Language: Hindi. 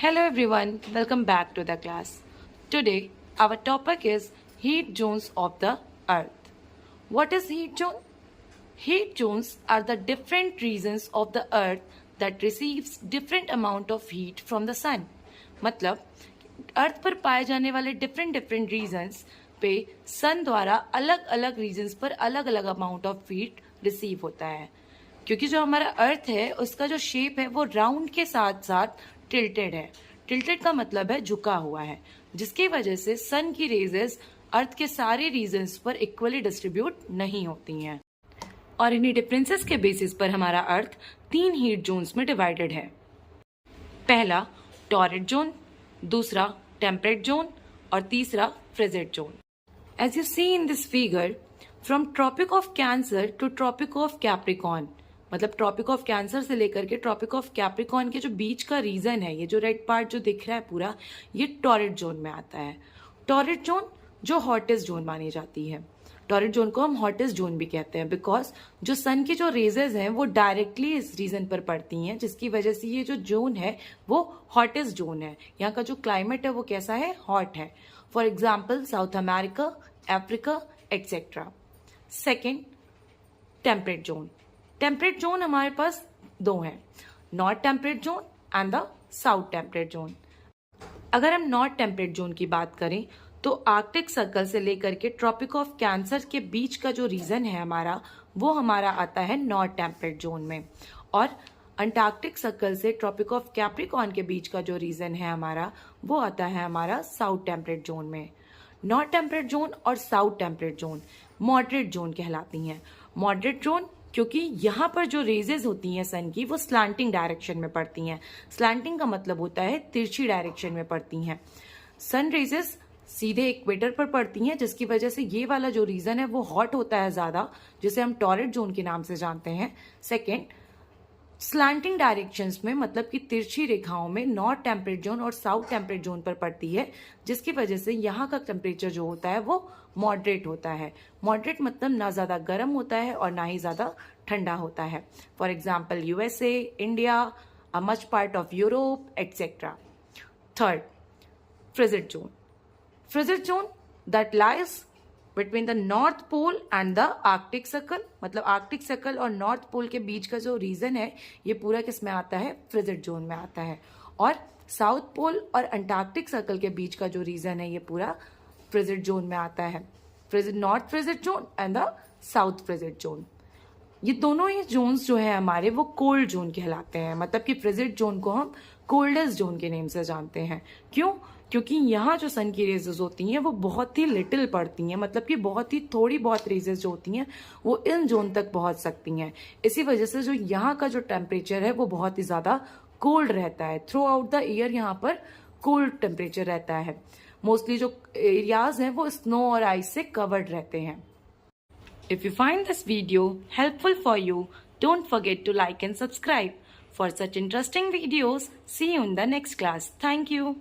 Hello everyone, welcome back to the class. Today our topic is heat zones of the earth. What is heat zone? Heat zones are the different regions of the earth that receives different amount of heat from the sun. मतलब अर्थ पर पाए जाने वाले डिफरेंट रीजन्स पे सन द्वारा अलग अलग रीजन्स पर अलग अलग अमाउंट ऑफ हीट रिसीव होता है. क्योंकि जो हमारा अर्थ है उसका जो शेप है वो राउंड के साथ साथ टिल्टेड है. टिल्टेड का मतलब है झुका हुआ है, जिसकी वजह से सन की रेजेस अर्थ के सारे रीजन्स पर इक्वली डिस्ट्रीब्यूट नहीं होती हैं. और इन्हीं डिफरेंसेस के बेसिस पर हमारा अर्थ 3 हीट जोन्स में डिवाइडेड है. पहला टॉरिड जोन, दूसरा टेम्परेट जोन और तीसरा frigid zone. As you see in this figure, from Tropic of Cancer to Tropic of Capricorn, मतलब ट्रॉपिक ऑफ कैंसर से लेकर के ट्रॉपिक ऑफ कैप्रिकॉन के जो बीच का रीजन है, ये जो रेड पार्ट जो दिख रहा है पूरा, ये टॉरिड जोन में आता है. टॉरिड जोन जो हॉटेस्ट जोन मानी जाती है. टॉरिड जोन को हम हॉटेस्ट जोन भी कहते हैं बिकॉज जो सन की जो रेजेस हैं वो डायरेक्टली इस रीजन पर पड़ती हैं, जिसकी वजह से ये जो जोन है वो हॉटेस्ट जोन है. यहाँ का जो क्लाइमेट है वो कैसा है? हॉट है. For example south America, Africa etcetera. Second temperate zone. Temperate zone हमारे पास दो हैं, north temperate zone and the south temperate zone. अगर हम नॉर्थ टेम्परेट जोन की बात करें तो आर्कटिक सर्कल से लेकर के ट्रॉपिक ऑफ कैंसर के बीच का जो रीजन है हमारा, वो हमारा आता है नॉर्थ टेम्परेट जोन में. और अंटार्कटिक सर्कल से ट्रॉपिक ऑफ कैप्रिकॉन के बीच का जो रीजन है हमारा, वो आता है हमारा साउथ टेम्परेट जोन में. नॉर्थ टेम्परेट जोन और south temperate zone moderate zone कहलाती हैं. मॉडरेट जोन क्योंकि यहाँ पर जो रेजेस होती हैं सन की वो स्लैंटिंग डायरेक्शन में पड़ती हैं. स्लैंटिंग का मतलब होता है तिरछी डायरेक्शन में पड़ती हैं. सन रेजेस सीधे इक्वेटर पर पड़ती हैं, जिसकी वजह से ये वाला जो रीजन है वो हॉट होता है ज्यादा, जिसे हम टॉरिड जोन के नाम से जानते हैं. सेकेंड स्लैंटिंग डायरेक्शंस में, मतलब कि तिरछी रेखाओं में नॉर्थ टेम्परेट जोन और साउथ टेम्परेट जोन पर पड़ती है, जिसकी वजह से यहाँ का टेम्परेचर जो होता है वो मॉडरेट होता है. मॉडरेट मतलब ना ज्यादा गर्म होता है और ना ही ज्यादा ठंडा होता है. For example USA, India, a much part of Europe etcetera. Third frigid zone. Frigid zone that lies between the North Pole and the Arctic Circle, मतलब आर्कटिक सर्कल और नॉर्थ पोल के बीच का जो रीजन है ये पूरा किस में आता है? फ्रिजिड जोन में आता है. और साउथ पोल और अंटार्कटिक सर्कल के बीच का जो रीजन है ये पूरा फ्रिजिड जोन में आता है. North frigid zone and the south frigid zone. ये दोनों ही जोन्स जो है हमारे वो कोल्ड जोन कहलाते हैं. मतलब कि फ्रिजिड जोन को हम कोल्डेस्ट जोन के नेम से जानते हैं. क्यों? क्योंकि यहाँ जो सन की रेजेस होती हैं वो बहुत ही लिटिल पड़ती हैं, मतलब कि बहुत ही थोड़ी बहुत रेजेस जो होती हैं वो इन जोन तक पहुंच सकती हैं. इसी वजह से जो यहाँ का जो टेम्परेचर है वो बहुत ही ज्यादा कोल्ड रहता है. थ्रू आउट द ईयर यहाँ पर कोल्ड टेम्परेचर रहता है. मोस्टली जो एरियाज हैं वो स्नो और आइस से कवर्ड रहते हैं. If you find this video helpful for you, don't forget to like and subscribe. For such interesting videos, see you in the next class. Thank you.